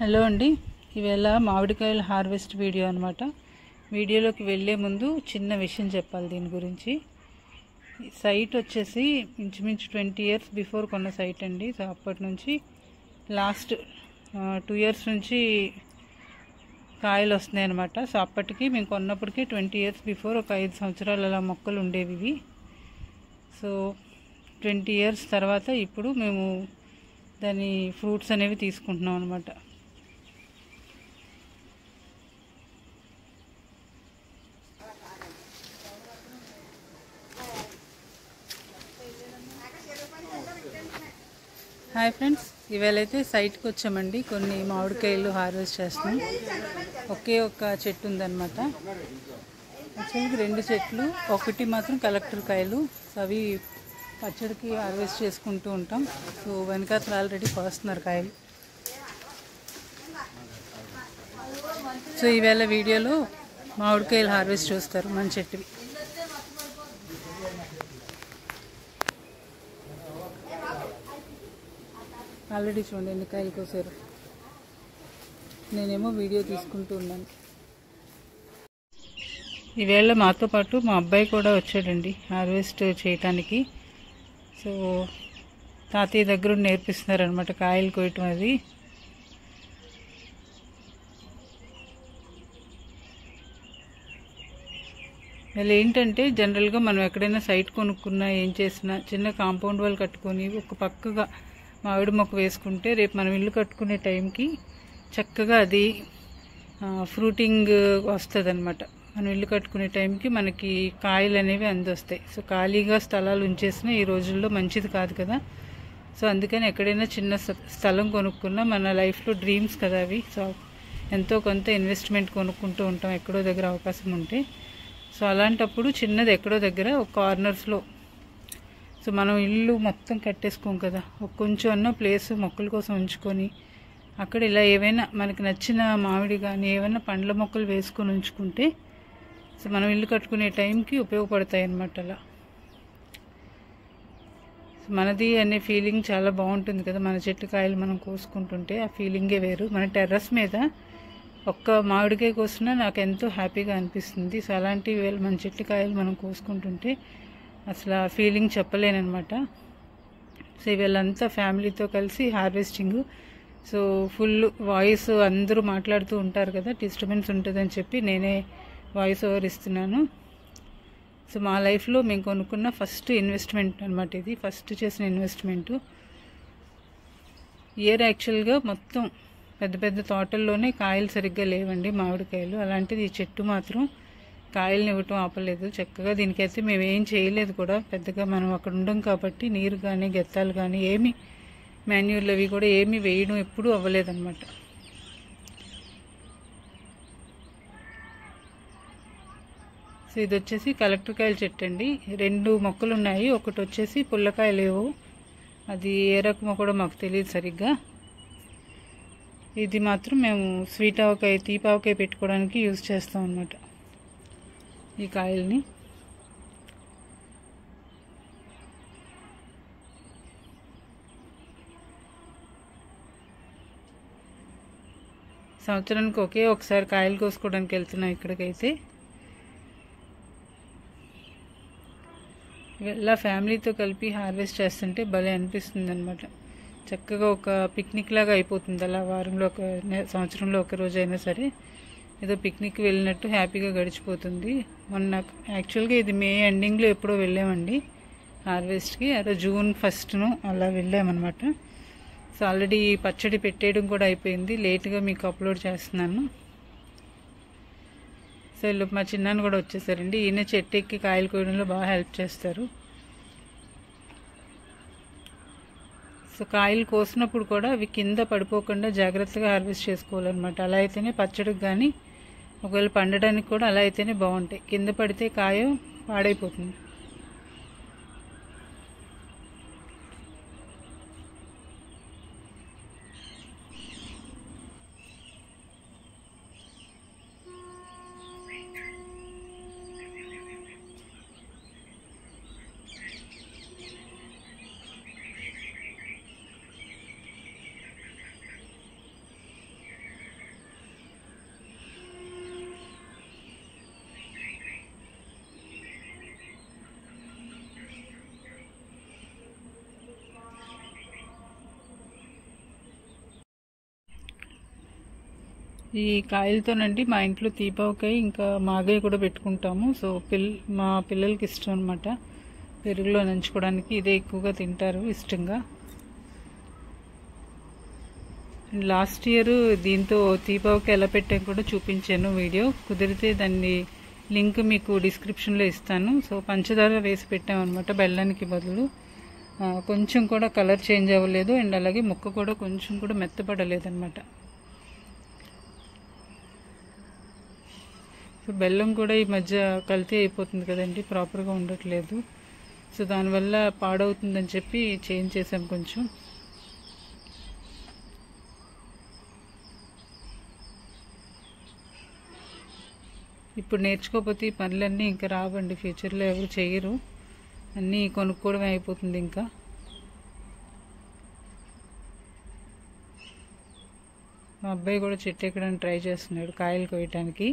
Hello అండి, ఇవేళ మామిడికాయల harvest video అనమాట. వీడియోలోకి వెళ్ళే ముందు చిన్న విషయం చెప్పాలి దీని గురించి. సైట్ వచ్చేసి ఇంచుమించు 20 years బిఫోర్ కొన్న సైట్ అండి. సో అప్పటి నుంచి లాస్ట్ 2 years నుంచి కాయలు వస్తున్నాయి అనమాట. సో అప్పటికి మేము కొన్నప్పటికీ 20 years బిఫోర్ ఒక 5 సంవత్సరాలు అలా మొక్కలు ఉండేవి ఇవి. సో 20 years తర్వాత ఇప్పుడు మేము దాని ఫ్రూట్స్ అనేవి తీసుకుంటున్నాం అనమాట. హాయ్ ఫ్రెండ్స్, ఇవాళైతే సైట్కి వచ్చామండి. కొన్ని మామిడికాయలు హార్వెస్ట్ చేస్తున్నాం. ఒకే ఒక చెట్టు ఉందన్నమాట. యాక్చువల్గా 2 చెట్లు, ఒకటి మాత్రం కలెక్టర్ కాయలు. సో అవి పచ్చడికి హార్వెస్ట్ చేసుకుంటూ ఉంటాం. సో వెనకాతలు ఆల్రెడీ కోస్తున్నారు కాయలు. సో ఈవేళ వీడియోలో మామిడికాయలు హార్వెస్ట్ చూస్తారు మన చెట్టువి. ఆల్రెడీ చూడండి ఎన్ని కాయలు కోసారు. నేనేమో వీడియో తీసుకుంటూ ఉన్నాను. ఈవేళ మాతో పాటు మా అబ్బాయి కూడా వచ్చాడండి హార్వెస్ట్ చేయటానికి. సో తాతయ్య దగ్గర నేర్పిస్తున్నారనమాట కాయలు కోయటం అది. వీళ్ళు ఏంటంటే జనరల్గా మనం ఎక్కడైనా సైట్ కొనుక్కున్నా ఏం చేసినా చిన్న కాంపౌండ్ వాల్ కట్టుకొని ఒక పక్కగా మామిడి మొక్క వేసుకుంటే రేపు మనం ఇల్లు కట్టుకునే టైంకి చక్కగా అది ఫ్రూటింగ్ వస్తుంది అనమాట. మనం ఇల్లు కట్టుకునే టైంకి మనకి కాయలు అనేవి అందొస్తాయి. సో ఖాళీగా స్థలాలు ఉంచేసినా ఈ రోజుల్లో మంచిది కాదు కదా. సో అందుకని ఎక్కడైనా చిన్న స్థలం కొనుక్కున్నా మన లైఫ్లో డ్రీమ్స్ కదా అవి. సో ఎంతో కొంత ఇన్వెస్ట్మెంట్ కొనుక్కుంటూ ఉంటాం ఎక్కడో దగ్గర అవకాశం ఉంటే. సో అలాంటప్పుడు చిన్నది ఎక్కడో దగ్గర ఒక కార్నర్స్లో, సో మనం ఇల్లు మొత్తం కట్టేసుకోం కదా, ఒక కొంచెం అన్న ప్లేస్ మొక్కల కోసం ఉంచుకొని అక్కడ ఇలా ఏవైనా మనకి నచ్చిన మామిడి కానీ ఏమైనా పండ్ల మొక్కలు వేసుకొని ఉంచుకుంటే సో మనం ఇల్లు కట్టుకునే టైంకి ఉపయోగపడతాయి అన్నమాట. అలా మనది అనే ఫీలింగ్ చాలా బాగుంటుంది కదా. మన చెట్టు కాయలు మనం కోసుకుంటుంటే ఆ ఫీలింగే వేరు. మన టెర్రస్ మీద ఒక్క మామిడికాయ కోసినా నాకు ఎంతో హ్యాపీగా అనిపిస్తుంది. సో అలాంటివి వేళ మన చెట్టు కాయలు మనం కోసుకుంటుంటే అసలు ఆ ఫీలింగ్ చెప్పలేనమాట. సో వీళ్ళంతా ఫ్యామిలీతో కలిసి హార్వెస్టింగ్. సో ఫుల్ వాయిస్ అందరూ మాట్లాడుతూ ఉంటారు కదా, డిస్టర్బెన్స్ ఉంటుందని చెప్పి నేనే వాయిస్ ఓవర్ ఇస్తున్నాను. సో మా లైఫ్లో మేము కొనుక్కున్న ఫస్ట్ ఇన్వెస్ట్మెంట్ అనమాట ఇది. ఫస్ట్ చేసిన ఇన్వెస్ట్మెంటు. ఇయర్ యాక్చువల్గా మొత్తం పెద్ద పెద్ద తోటల్లోనే కాయలు సరిగ్గా లేవండి మామిడికాయలు. అలాంటిది ఈ చెట్టు మాత్రం కాయలను ఇవ్వటం ఆపలేదు చక్కగా. దీనికైతే మేము ఏం చేయలేదు కూడా పెద్దగా. మనం అక్కడ ఉండం కాబట్టి నీరు కానీ గెత్తాలు కానీ ఏమి మాన్యూర్లు అవి కూడా ఏమి వేయడం ఎప్పుడూ అవ్వలేదన్నమాట. సో ఇది వచ్చేసి కలెక్టర్ కాయల చెట్టు అండి. 2 మొక్కలు ఉన్నాయి. ఒకటి వచ్చేసి పుల్లకాయలేవు, అది ఏ రకమో కూడా మాకు తెలియదు సరిగ్గా. ఇది మాత్రం మేము స్వీట్ ఆవకాయ తీపావకాయ పెట్టుకోవడానికి యూజ్ చేస్తాం అన్నమాట ఈ కాయల్ని. సంవత్సరానికి ఒకే ఒకసారి కాయలు కోసుకోవడానికి వెళ్తున్నాం ఇక్కడికైతే. ఇలా ఫ్యామిలీతో కలిపి హార్వెస్ట్ చేస్తుంటే భలే అనిపిస్తుంది అనమాట. చక్కగా ఒక పిక్నిక్ లాగా అయిపోతుంది. అలా వారంలో సంవత్సరంలో ఒక రోజు అయినా సరే ఏదో పిక్నిక్ వెళ్ళినట్టు హ్యాపీగా గడిచిపోతుంది. మొన్న యాక్చువల్గా ఇది మే ఎండింగ్లో ఎప్పుడో వెళ్ళామండి హార్వెస్ట్కి. అదే June 1st అలా వెళ్ళామన్నమాట. సో ఆల్రెడీ పచ్చడి పెట్టేయడం కూడా అయిపోయింది. లేట్గా మీకు అప్లోడ్ చేస్తున్నాను. సో వీళ్ళు మా చిన్నాన్న కూడా వచ్చేసారండి. ఈయన చెట్టు ఎక్కి కాయలు కోయడంలో బాగా హెల్ప్ చేస్తారు. సో కాయలు కోసినప్పుడు కూడా అవి కింద పడిపోకుండా జాగ్రత్తగా హార్వెస్ట్ చేసుకోవాలన్నమాట. అలా అయితేనే పచ్చడికి కానీ ఒకవేళ పండడానికి కూడా అలా అయితేనే బాగుంటాయి. కింద పడితే కాయ పాడైపోతుంది. ఈ కాయలతోనండి మా ఇంట్లో తీపావకాయ ఇంకా మాగాయ కూడా పెట్టుకుంటాము. సో మా పిల్లలకి ఇష్టం అనమాట. పెరుగులో నంచుకోవడానికి ఇదే ఎక్కువగా తింటారు ఇష్టంగా. లాస్ట్ ఇయర్ దీంతో తీపావకాయ ఎలా పెట్టాను కూడా చూపించాను వీడియో. కుదిరితే దాన్ని లింక్ మీకు డిస్క్రిప్షన్లో ఇస్తాను. సో పంచదార వేసి పెట్టామన్నమాట బెల్లానికి బదులు. కొంచెం కూడా కలర్ చేంజ్ అవ్వలేదు అండ్ అలాగే ముక్క కూడా కొంచెం కూడా మెత్తపడలేదన్నమాట. సో బెల్లం కూడా ఈ మధ్య కల్తీ అయిపోతుంది కదండి, ప్రాపర్గా ఉండట్లేదు. సో దానివల్ల పాడవుతుందని చెప్పి చేంజ్ చేసాం కొంచెం. ఇప్పుడు నేర్చుకోకపోతే ఈ పనులన్నీ ఇంకా రావండి, ఫ్యూచర్లో ఎవరు చేయరు, అన్నీ కొనుక్కోవడమే అయిపోతుంది. ఇంకా మా అబ్బాయి కూడా చెట్టు ఎక్కడానికి ట్రై చేస్తున్నాడు కాయలు కోయటానికి.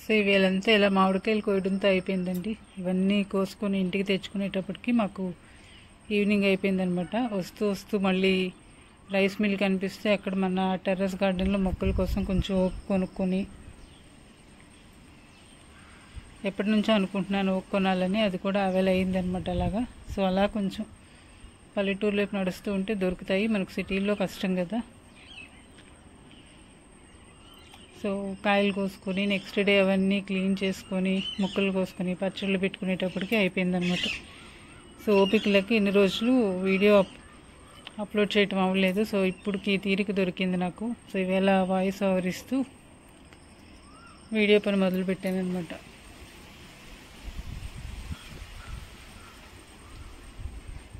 సో వీళ్ళంతా ఇలా మామిడికాయలు కోయడంతో అయిపోయిందండి. ఇవన్నీ కోసుకొని ఇంటికి తెచ్చుకునేటప్పటికి మాకు ఈవినింగ్ అయిపోయిందనమాట. వస్తూ వస్తూ మళ్ళీ రైస్ మిల్ కనిపిస్తే అక్కడ మన టెర్రస్ గార్డెన్లో మొక్కల కోసం కొంచెం ఓకు కొనుక్కొని, ఎప్పటి నుంచో అనుకుంటున్నాను ఓకు కొనాలని, అది కూడా అవైల్ అయ్యిందనమాట అలాగా. సో అలా కొంచెం పల్లెటూరు వైపు నడుస్తూ ఉంటే దొరుకుతాయి, మనకు సిటీల్లో కష్టం కదా. సో కాయలు కోసుకొని నెక్స్ట్ డే అవన్నీ క్లీన్ చేసుకొని ముక్కలు కోసుకొని పచ్చళ్ళు పెట్టుకునేటప్పటికి అయిపోయిందనమాట. సో ఓపికలకి ఇన్ని రోజులు వీడియో అప్లోడ్ చేయటం అవ్వలేదు. సో ఇప్పటికి తీరిక దొరికింది నాకు. సో ఇవేళ వాయిస్ ఓవర్ ఇస్తూ వీడియో పని మొదలు పెట్టాను అనమాట.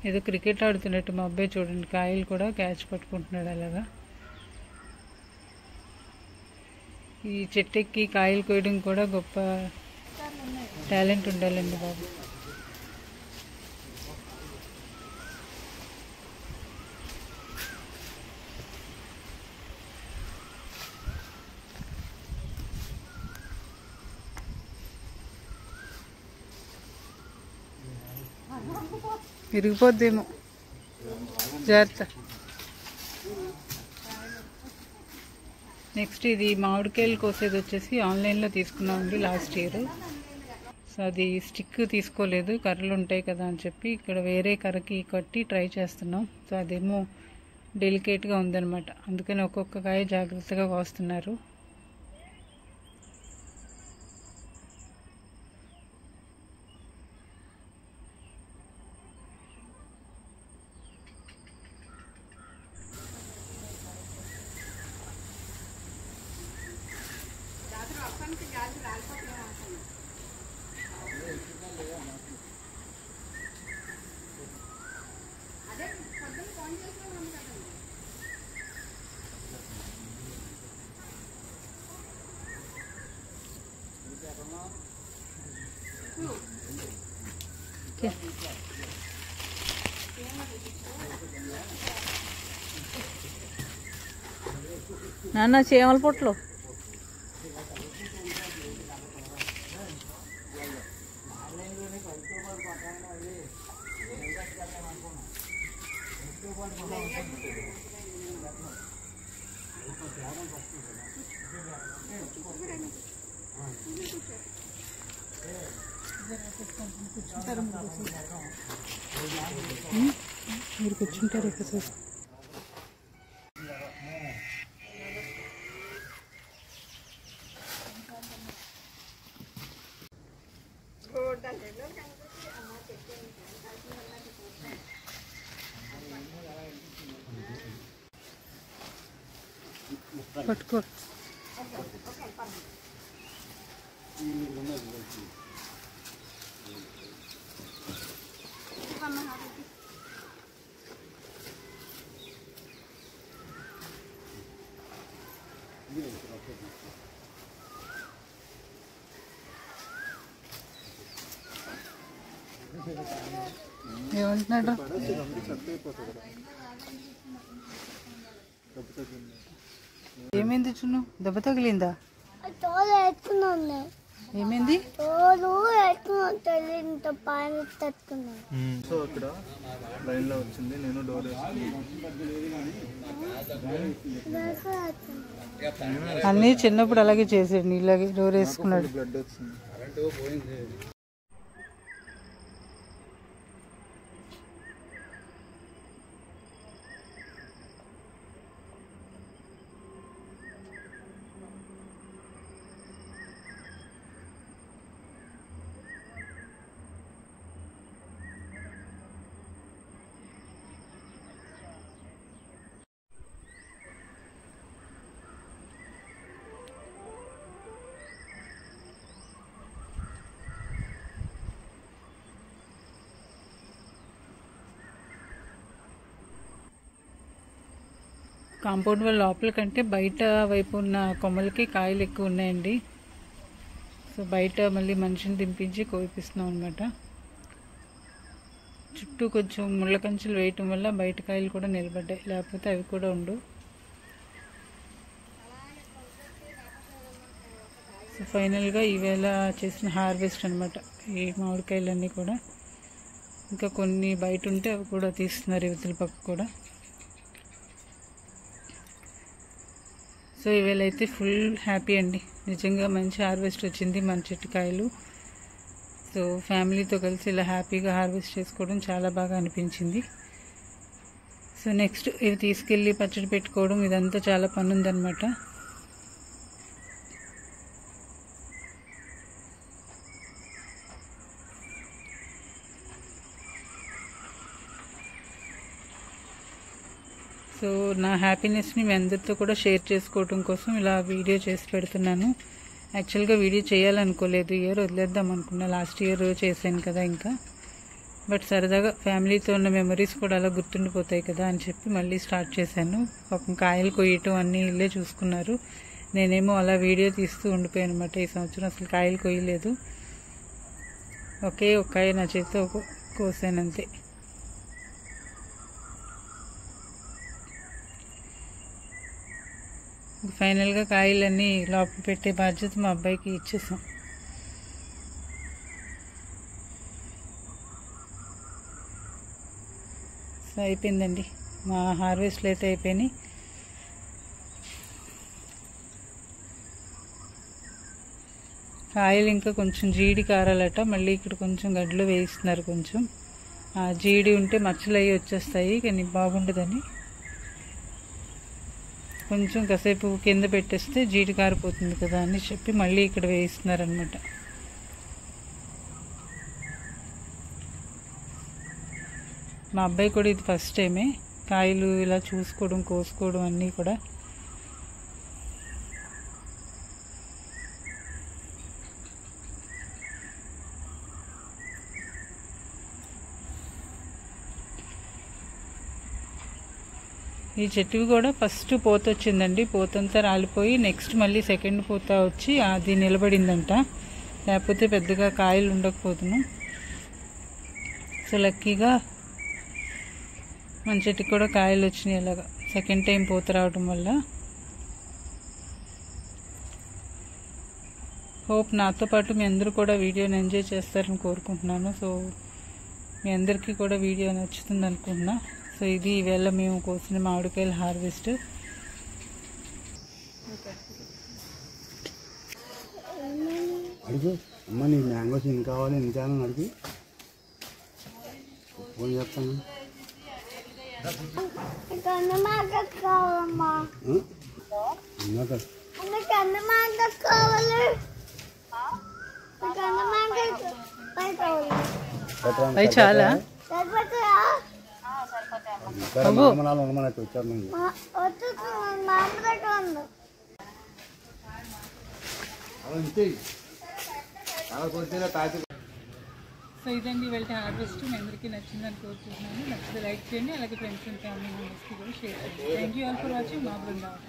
ఏదో క్రికెట్ ఆడుతున్నట్టు మా అబ్బాయి చూడండి, కాయలు కూడా క్యాచ్ పట్టుకుంటున్నాడు అలాగా. ఈ చెట్టెక్కి కాయలు కోయడం కూడా గొప్ప టాలెంట్ ఉండాలండి బాబు. విరిగిపోద్దేమో, జాగ్రత్త. నెక్స్ట్ ఇది మామిడికాయలు కోసేది వచ్చేసి ఆన్లైన్లో తీసుకున్నామండి లాస్ట్ ఇయర్. సో అది స్టిక్ తీసుకోలేదు, కర్రలు ఉంటాయి కదా అని చెప్పి ఇక్కడ వేరే కర్రకి కట్టి ట్రై చేస్తున్నాం. సో అదేమో డెలికేట్గా ఉందన్నమాట, అందుకని ఒక్కొక్క కాయ జాగ్రత్తగా కోస్తున్నారు. నాన్న చీమల పొట్లు మీరు కూర్చుంటారు ఎక్కువ. పట్టుకో. ఏమంటున్నాడు? ఏమైంది చున్ను? దెబ్బ తగిలిందా? ఏమైంది? సో ఇక్కడ లైన్ లో వచ్చింది, నేను డోర్ అన్నీ చిన్నప్పుడు అలాగే చేసాడు, నీళ్ళకి డోర్ వేసుకున్నాడు. బ్లడ్ వచ్చింది. కాంపౌండ్ వాళ్ళ లోపల కంటే బయట వైపు ఉన్న కొమ్మలకి కాయలు ఎక్కువ ఉన్నాయండి. సో బయట మళ్ళీ మనిషిని దింపించి కోయిపిస్తున్నాం అనమాట. చుట్టూ కొంచెం ముళ్ళ కంచెలు వేయటం వల్ల బయట కాయలు కూడా నిలబడ్డాయి, లేకపోతే అవి కూడా ఉండు. సో ఫైనల్గా ఈవేళ చేసిన హార్వెస్ట్ అనమాట ఈ మామిడికాయలన్నీ కూడా. ఇంకా కొన్ని బయట ఉంటే అవి కూడా తీస్తున్నారు యువతల పక్క కూడా. సో ఈవేళ అయితే ఫుల్ హ్యాపీ అండి, నిజంగా మంచి హార్వెస్ట్ వచ్చింది మన చెట్టు కాయలు. సో ఫ్యామిలీతో కలిసి ఇలా హ్యాపీగా హార్వెస్ట్ చేసుకోవడం చాలా బాగా అనిపించింది. సో నెక్స్ట్ ఇవి తీసుకెళ్ళి పచ్చడి పెట్టుకోవడం ఇదంతా చాలా పని ఉందన్నమాట. సో నా హ్యాపీనెస్ని మీ అందరితో కూడా షేర్ చేసుకోవడం కోసం ఇలా వీడియో చేసి పెడుతున్నాను. యాక్చువల్గా వీడియో చేయాలనుకోలేదు, ఇయర్ వదిలేద్దాం అనుకున్నా, లాస్ట్ ఇయర్ చేశాను కదా ఇంకా. బట్ సరదాగా ఫ్యామిలీతో ఉన్న మెమరీస్ కూడా అలా గుర్తుండిపోతాయి కదా అని చెప్పి మళ్ళీ స్టార్ట్ చేశాను. పాపం కాయలు కొయ్యటం అన్నీ ఇల్లే చూసుకున్నారు, నేనేమో అలా వీడియో తీస్తూ ఉండిపోయాను అనమాట. ఈ సంవత్సరం అసలు కాయలు కొయ్యలేదు, ఒకే ఒక కాయ నా చేతితో కోసానంతే. ఫైనల్గా కాయలన్నీ లోపల పెట్టే బాధ్యత మా అబ్బాయికి ఇచ్చేసాం. సో అయిపోయిందండి, మా హార్వెస్ట్లు అయితే అయిపోయినాయి. కాయలు ఇంకా కొంచెం జీడి కారాలట, మళ్ళీ ఇక్కడ కొంచెం గడ్డలు వేయిస్తున్నారు. కొంచెం ఆ జీడి ఉంటే మచ్చలు అవి వచ్చేస్తాయి, కానీ బాగుండదని కొంచెం కాసేపు కింద పెట్టేస్తే జీడి కారిపోతుంది కదా అని చెప్పి మళ్ళీ ఇక్కడ వేయిస్తున్నారనమాట. మా అబ్బాయి కూడా ఇది ఫస్ట్ టైమే కాయలు ఇలా చూసుకోవడం, కోసుకోవడం అన్నీ కూడా. ఈ చెట్టువి కూడా ఫస్ట్ పూత వచ్చిందండి, పూతంతా రాలిపోయి నెక్స్ట్ మళ్ళీ సెకండ్ పూత వచ్చి అది నిలబడిందంట, లేకపోతే పెద్దగా కాయలు ఉండకపోతును. సో లక్కీగా మన చెట్టుకి కూడా కాయలు వచ్చినాయి అలాగా సెకండ్ టైం పూత రావడం వల్ల. హోప్ నాతో పాటు మీ అందరూ కూడా వీడియోని ఎంజాయ్ చేస్తారని కోరుకుంటున్నాను. సో మీ అందరికీ కూడా వీడియో నచ్చుతుంది అనుకుంటున్నా. సో ఇది ఈవేళ మేము కోసిన మామిడికాయల హార్వెస్ట్. అడుగు అమ్మ, నీకు మ్యాంగోస్ ఎన్ని కావాలి, ఎన్ని కావాలని అడిగి ఫోన్ చేస్తాను. చాలా ఉండమన్నట్టు వచ్చారు. సో ఇదండి వెళ్తే హార్వెస్ట్ మీ అందరికీ నచ్చిందని కోరుకుంటున్నాను. నచ్చితే లైక్ చేయండి, అలాగే ఫ్రెండ్స్ అండ్ ఫ్యామిలీ మెంబర్స్కి కూడా షేర్ చేయండి. Thank you all for watching. మా బృందావన్.